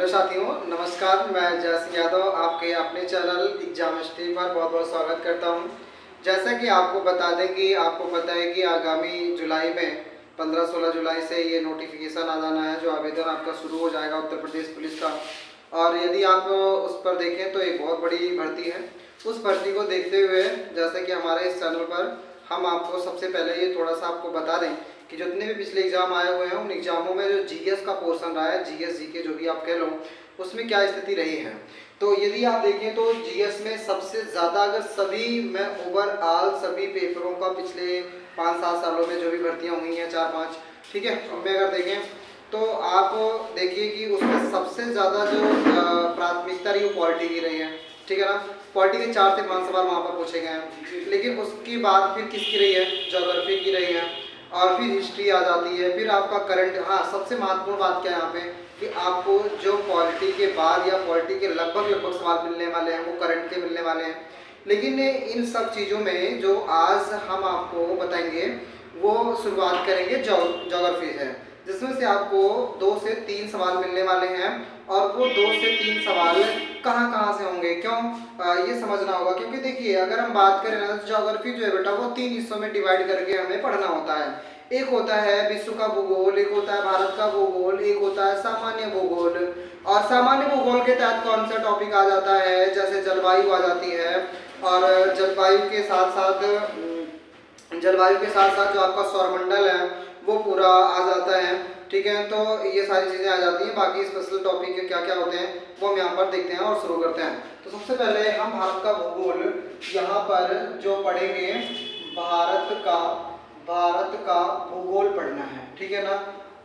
Hello साथियों, नमस्कार। मैं जयसिंह यादव आपके अपने चैनल एग्जाम स्ट्रीम पर बहुत बहुत स्वागत करता हूं। जैसा कि आपको बता दें कि आपको पता है कि आगामी जुलाई में 15-16 जुलाई से ये नोटिफिकेशन आ जाना है, जो आवेदन आपका शुरू हो जाएगा उत्तर प्रदेश पुलिस का। और यदि आप उस पर देखें तो एक बहुत बड़ी भर्ती है। उस भर्ती को देखते हुए जैसे कि हमारे इस चैनल पर हम आपको सबसे पहले ये थोड़ा सा आपको बता दें कि जितने भी पिछले एग्जाम आए हुए हैं उन एग्जामों में जो जीएस का पोर्शन रहा है, जीएस जीके जो भी आप कह लो, उसमें क्या स्थिति रही है। तो यदि आप देखें तो जीएस में सबसे ज़्यादा, अगर सभी में ओवरऑल सभी पेपरों का पिछले 5-7 सालों में जो भी भर्तियाँ हुई हैं, 4-5, ठीक है, उनमें अगर देखें तो आप देखिए कि उसमें सबसे ज़्यादा जो प्राथमिकता रही वो पॉलिटी की रही है, ठीक है ना। पॉलिटी के 4 से 5 सवाल वहाँ पर पूछे गए हैं, लेकिन उसके बाद फिर किसकी रही है, ज्योग्राफी की रही है, और फिर हिस्ट्री आ जाती है, फिर आपका करंट। हाँ, सबसे महत्वपूर्ण बात क्या है यहाँ पे कि आपको जो पॉलिटी के बाद या पॉलिटी के लगभग सवाल मिलने वाले हैं वो करंट के मिलने वाले हैं। लेकिन इन सब चीज़ों में जो आज हम आपको बताएंगे वो शुरुआत करेंगे ज्योग्राफी से, जिसमें से आपको 2 से 3 सवाल मिलने वाले हैं। और वो 2 से 3 सवाल कहाँ से होंगे, क्यों, ये समझना होगा। क्योंकि देखिए, अगर हम बात करें ना तो ज्योग्राफी जो है बेटा वो 3 हिस्सों में डिवाइड करके हमें पढ़ना होता है। एक होता है विश्व का भूगोल, एक होता है भारत का भूगोल, एक होता है सामान्य भूगोल। और सामान्य भूगोल के तहत कौन सा टॉपिक आ जाता है, जैसे जलवायु आ जाती है, और जलवायु के साथ साथ जो आपका सौरमंडल है वो पूरा आ जाता है, ठीक है। तो ये सारी चीज़ें आ जाती हैं। बाकी स्पेशल टॉपिक के क्या क्या होते हैं वो हम यहाँ पर देखते हैं और शुरू करते हैं। तो सबसे पहले हम भारत का भूगोल यहाँ पर जो पढ़ेंगे, भारत का भूगोल पढ़ना है, ठीक है ना।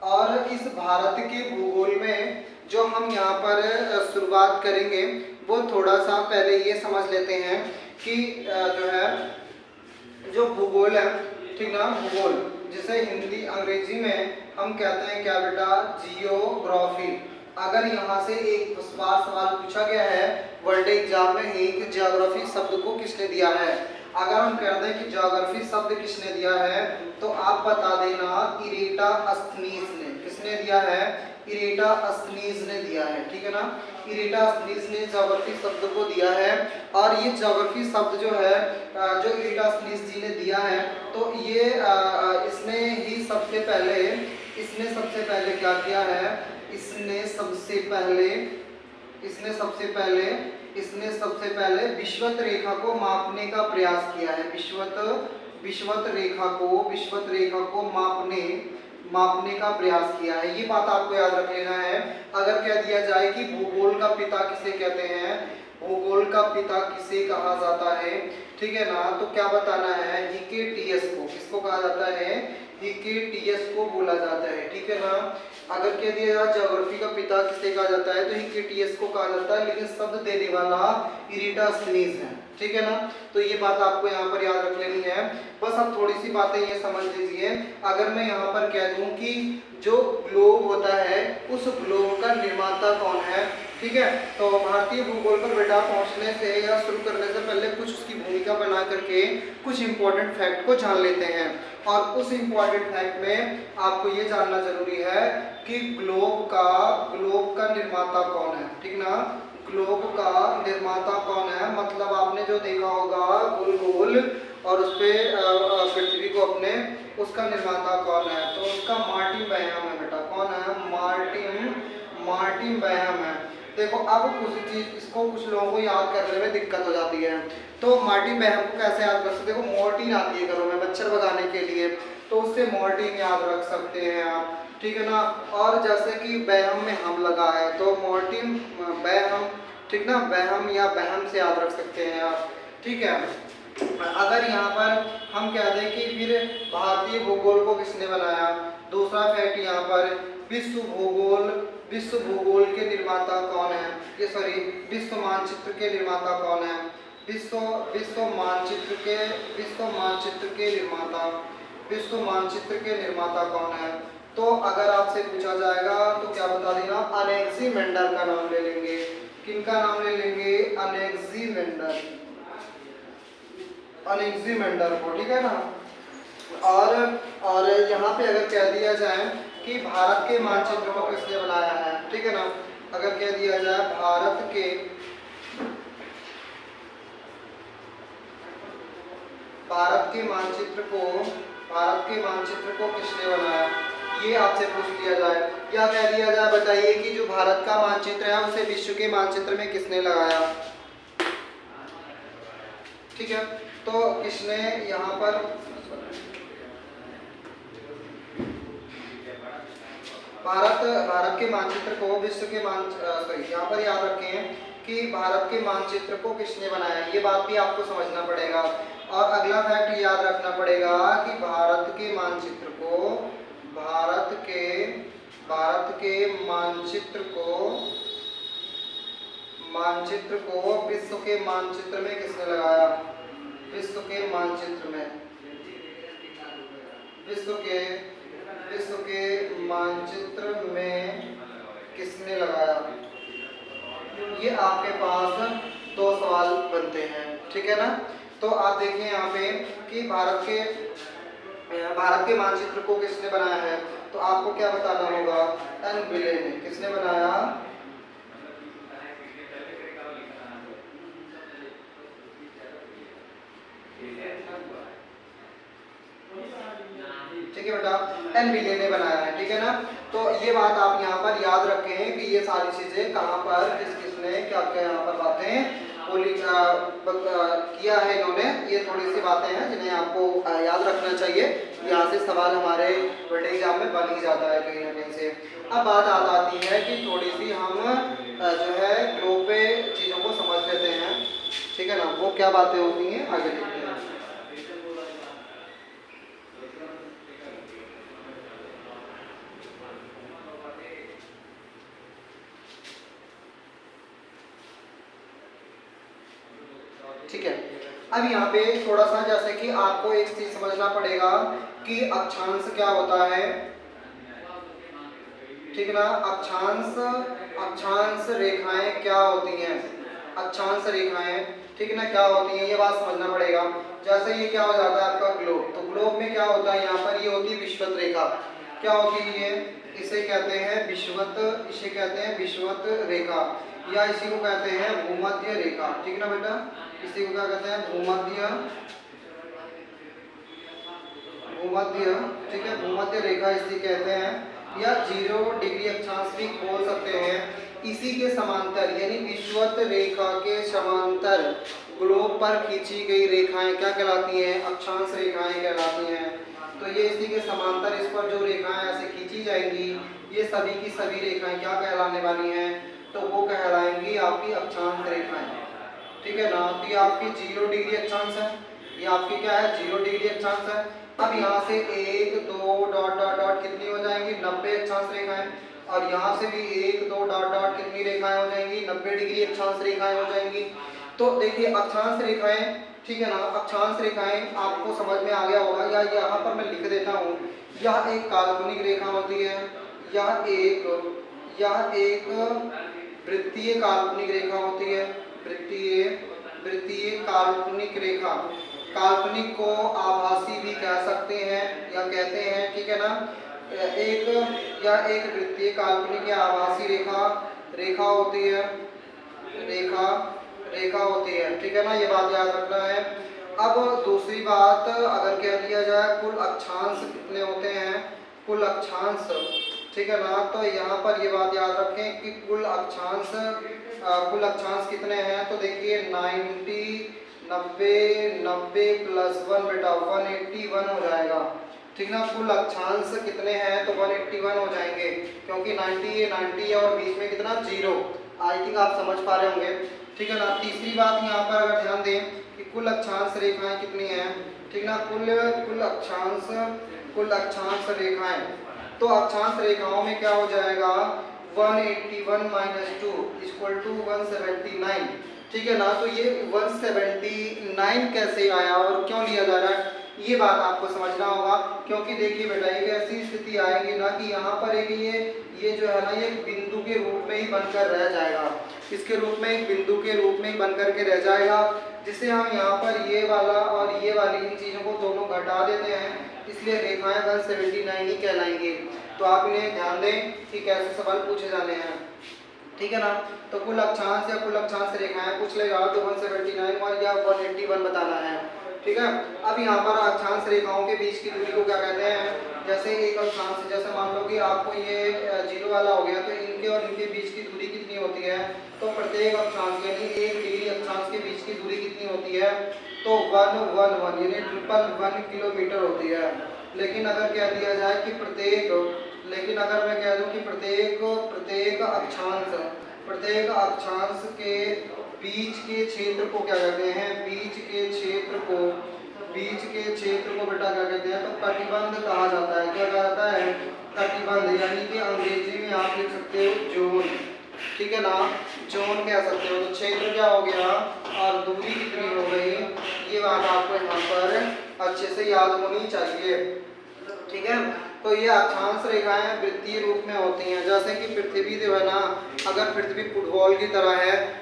और इस भारत के भूगोल में जो हम यहाँ पर शुरुआत करेंगे वो थोड़ा सा पहले ये समझ लेते हैं कि जो है जो भूगोल है, ठीक ना, भूगोल जिसे हिंदी अंग्रेजी में हम कहते हैं क्या बेटा, जियोग्राफी। अगर यहाँ से एक बार सवाल पूछा गया है वर्ल्ड एग्जाम में ही कि ज्योग्राफी शब्द को किसने दिया है, अगर हम कहते हैं कि ज्योग्राफी शब्द किसने दिया है तो आप बता देना इरेटास्थनीज ने। किसने दिया है, इरेटास्थनीज ने दिया है, ठीक है ना। इरेटास्थनीज ने ज्योग्राफी शब्द को दिया है। और ये ज्योग्राफी शब्द जो है जो इरेटास्थनीज जी ने दिया है, तो ये इसने सबसे पहले क्या किया है, इसने सबसे पहले विषुवत रेखा को मापने का प्रयास किया है। विषुवत रेखा को मापने का प्रयास किया है। ये बात आपको याद रख लेना है। अगर कह दिया जाए कि भूगोल का पिता किसे कहते हैं, भूगोल का पिता किसे कहा जाता है, ठीक है ना, तो क्या बताना है, हिकेटियस को। किसको कहा जाता है, हिकेटियस को बोला जाता है, ठीक है ना। अगर कह दिया जाए ज्योग्राफी का पिता किसे कहा जाता है तो हिकेटियस को कहा जाता है, लेकिन शब्द देने वाला इरेटास्थनीज है, ठीक है ना। तो ये बात आपको यहाँ पर याद रख लेनी है। बस अब थोड़ी सी बातें ये समझ लीजिए। अगर मैं यहाँ पर कह दूं कि जो ग्लोब होता है उस ग्लोब का निर्माता कौन है, ठीक है, तो भारतीय भूगोल पर बेटा पहुंचने से या शुरू करने से पहले कुछ उसकी भूमिका बना करके कुछ इंपॉर्टेंट फैक्ट को जान लेते हैं। और उस इंपॉर्टेंट फैक्ट में आपको ये जानना जरूरी है कि ग्लोब का निर्माता कौन है, ठीक ना। ग्लोब का निर्माता कौन है, मतलब आपने जो देखा होगा गोल गोल और उस पे पृथ्वी को अपने, उसका निर्माता कौन है, तो उसका मार्टिन बैहम है बेटा। कौन है, मार्टिन बैहम है। देखो अब कुछ लोगों को याद करने में दिक्कत हो जाती है, तो मार्टिन बैहम को कैसे याद कर सकते हो, मॉर्टिन आती है घरों में मच्छर भगाने के लिए, तो उससे मॉर्टिन याद रख सकते हैं आप, ठीक है ना। और जैसे कि बैहम में हम लगा है तो मॉर्टिन बैहम, ठीक ना, बैहम या बहम से याद रख सकते हैं आप, ठीक है। अगर यहाँ पर हम कह दें कि फिर भारतीय भूगोल को किसने बनाया, दूसरा फैक्ट यहाँ पर विश्व भूगोल के निर्माता कौन है, ये सॉरी विश्व मानचित्र के निर्माता कौन है, विश्व मानचित्र के निर्माता कौन है। तो अगर आपसे पूछा जाएगा तो क्या बता देना, अलेक्जेंडर का नाम ले लेंगे। किनका नाम ले लेंगे, अलेक्जेंडर को, ठीक है ना। और यहाँ पे अगर कह दिया जाए कि भारत के मानचित्र को किसने बनाया है, ठीक है ना, अगर कह दिया जाए भारत के मानचित्र को किसने बनाया, ये आपसे पूछ लिया जाए। या कह दिया जाए बताइए कि जो भारत का मानचित्र है उसे विश्व के मानचित्र में किसने लगाया। ठीक है, तो किसने यहाँ पर भारत के मानचित्र को विश्व के यहाँ पर याद रखें कि भारत के मानचित्र को किसने बनाया, ये बात भी आपको समझना पड़ेगा। और अगला फैक्ट याद रखना पड़ेगा कि भारत के मानचित्र को विश्व के मानचित्र में किसने लगाया, विश्व के मानचित्र में किसने लगाया। ये आपके पास दो सवाल बनते हैं, ठीक है ना। तो आप देखिए यहाँ पे कि भारत के मानचित्र को किसने बनाया है, तो आपको क्या बताना होगा, एन विले ने। किसने बनाया, ठीक है बेटा, एन विले ने बनाया है, ठीक है ना। तो ये बात आप यहाँ पर याद रखें कि ये सारी चीजें कहाँ पर किसने क्या क्या यहाँ पर बातें किया है इन्होंने। ये थोड़ी सी बातें हैं जिन्हें आपको याद रखना चाहिए। यहाँ से सवाल हमारे बड़े एग्जाम में बन ही जाता है कहीं ना कहीं से। अब बात आती है कि थोड़ी सी हम जो है ग्लोब पे चीज़ों को समझ लेते हैं, ठीक है ना। वो क्या बातें होती हैं आगे देखते हैं। ठीक है, अब यहाँ पे थोड़ा सा जैसे कि आपको एक चीज समझना पड़ेगा कि अक्षांश क्या होता है, ठीक ना। अक्षांश रेखाएं क्या होती हैं, अक्षांश रेखाएं, ठीक ना, क्या होती हैं, ये बात समझना पड़ेगा। जैसे ये क्या हो जाता है आपका ग्लोब, तो ग्लोब में क्या होता है, यहाँ पर ये होती है विषुवत रेखा। क्या होती है ये, इसे कहते हैं विषुवत रेखा, या इसी को कहते हैं भूमध्य रेखा, ठीक ना बेटा। इसी को क्या कहते हैं, भूमध्य, ठीक है, भूमध्य रेखा इसी कहते हैं, या 0 डिग्री अक्षांश भी बोल सकते हैं। इसी के समांतर यानी विषुवत रेखा के समांतर ग्लोब पर खींची गई रेखाएं क्या कहलाती हैं, अक्षांश रेखाएं कहलाती हैं। तो ये इसी के समांतर इस पर जो रेखाएं ऐसे खींची जाएंगी, ये सभी की सभी रेखाएं क्या कहलाने वाली हैं, तो वो कहलाएंगी आपकी अक्षांश रेखाएं, ठीक है ना। तो ये आपकी 0 डिग्री अक्षांश है, ये आपकी क्या है, 0 डिग्री अक्षांश है। अब यहाँ से 1 2 डॉट डॉट डॉट कितनी हो जाएंगी, 90 अक्षांश रेखाएं। और यहाँ से भी 1 2 डॉट डॉट कितनी रेखाएं हो जाएंगी, 90 डिग्री अक्षांश रेखाएं हो जाएंगी। तो देखिए अक्षांश रेखाएं, ठीक है ना, अक्षांश रेखाएं आपको समझ में आ गया होगा। या यहाँ पर मैं लिख देता हूँ, यह एक काल्पनिक रेखा होती है, यह एक वृत्तीय काल्पनिक रेखा होती है, वृत्तीय काल्पनिक रेखा। काल्पनिक को आभासी भी कह सकते हैं या कहते हैं, ठीक है ना। एक वृत्तीय काल्पनिक या आभासी रेखा होती है, रेखा होती है, ठीक है ना। ये बात याद रखना है। अब दूसरी बात अगर कह दिया जाए कुल अक्षांश कितने होते हैं, कुल अक्षांश, ठीक है ना। तो यहाँ पर ये बात याद रखें कि कुल अक्षांश कितने हैं। तो देखिए 90 प्लस 1 बेटा 181 हो जाएगा, ठीक ना। कुल अक्षांश कितने हैं, तो 181 हो जाएंगे, क्योंकि 90 और बीच में कितना 0। आई थिंक आप समझ पा रहे होंगे, ठीक है ना। तीसरी बात यहाँ पर अगर ध्यान दें कि कुल अक्षांश रेखाएं कितनी हैं, ठीक ना। कुल अक्षांश रेखाएं, तो अक्षांश रेखाओं में क्या हो जाएगा, 181 माइनस 2 इक्वल टू 179, ठीक है ना। तो ये 179 कैसे आया और क्यों लिया जा रहा है, ये बात आपको समझना होगा। क्योंकि देखिए बेटा एक ऐसी स्थिति आएगी ना कि यहाँ पर एक ये जो है ना, ये एक बिंदु के रूप में ही बनकर रह जाएगा, इसके रूप में एक बिंदु के रूप में ही बनकर के रह जाएगा, जिससे हम यहाँ पर ये वाला और ये वाली इन चीज़ों को दोनों घटा देते हैं, इसलिए रेखाएं 179 ही कहलाएंगी। तो आप इन्हें ध्यान दें कि कैसे सवाल पूछे जाने हैं। ठीक है ना। तो कुल अक्षांश या कुल अक्षांश रेखाएं पूछ लेगा तो 179 या 181 बताना है। ठीक है। अब यहाँ पर अक्षांश रेखाओं के बीच की दूरी को क्या कहते हैं, जैसे एक अक्षांश, जैसे मान लो कि आपको ये 0 वाला हो गया, तो इनके और इनके बीच की दूरी कितनी होती है, तो प्रत्येक अक्षांश यानी 1 डिग्री अक्षांश के बीच की दूरी कितनी होती है, तो 111 यानी 111 किलोमीटर होती है। लेकिन अगर कह दिया जाए कि लेकिन अगर मैं कह दूं कि प्रत्येक अक्षांश के बीच के क्षेत्र को क्या कहते हैं, बीच के क्षेत्र को बेटा क्या कहते हैं, तो कटिबंध कहा जाता है। क्या कहा जाता है, कटिबंध, यानी कि अंग्रेजी में आप लिख सकते हो जोन। ठीक है ना, जोन कह सकते हो। तो क्षेत्र क्या हो गया और दूरी कितनी हो गई, ये बात आपको यहाँ पर अच्छे से याद होनी चाहिए। ठीक है। तो ये अक्षांश रेखाएं वृत्तीय रूप में होती हैं। जैसे कि पृथ्वी जो है ना, अगर पृथ्वी फुटबॉल की तरह है,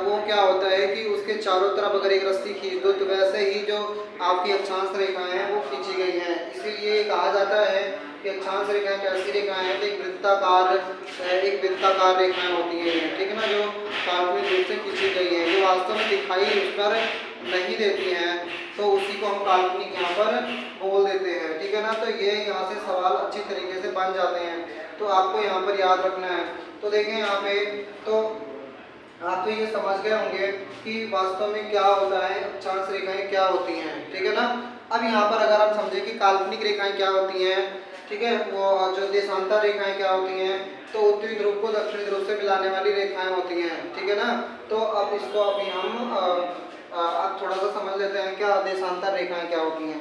वो क्या होता है कि उसके चारों तरफ अगर एक रस्सी खींच दो तो वैसे ही जो आपकी अक्षांश रेखाएं हैं वो खींची गई हैं। इसीलिए कहा जाता है कि अक्षांश रेखाएं कैसी रेखाएं हैं, तो एक वृत्ताकार रेखाएं होती हैं। ठीक है ना, जो काल्पनिक रूप से खींची गई है, जो वास्तव में दिखाई उस पर नहीं देती हैं, तो उसी को हम काल्पनिक यहाँ पर बोल देते हैं। ठीक है ना, तो ये यहाँ से सवाल अच्छी तरीके से बन जाते हैं, तो आपको यहाँ पर याद रखना है। तो देखें यहाँ पे, तो आप तो ये समझ गए होंगे कि वास्तव में क्या होता है, अक्षांश रेखाएं क्या होती हैं। ठीक है ना। अब यहाँ पर अगर आप समझें कि काल्पनिक रेखाएं क्या होती हैं, ठीक है, वो जो देशांतर रेखाएं क्या होती हैं, तो उत्तरी ध्रुव को दक्षिणी ध्रुव से मिलाने वाली रेखाएं होती हैं। ठीक है ना। तो अब इसको अभी हम अब थोड़ा सा समझ लेते हैं क्या देशांतर रेखाएं क्या होती हैं।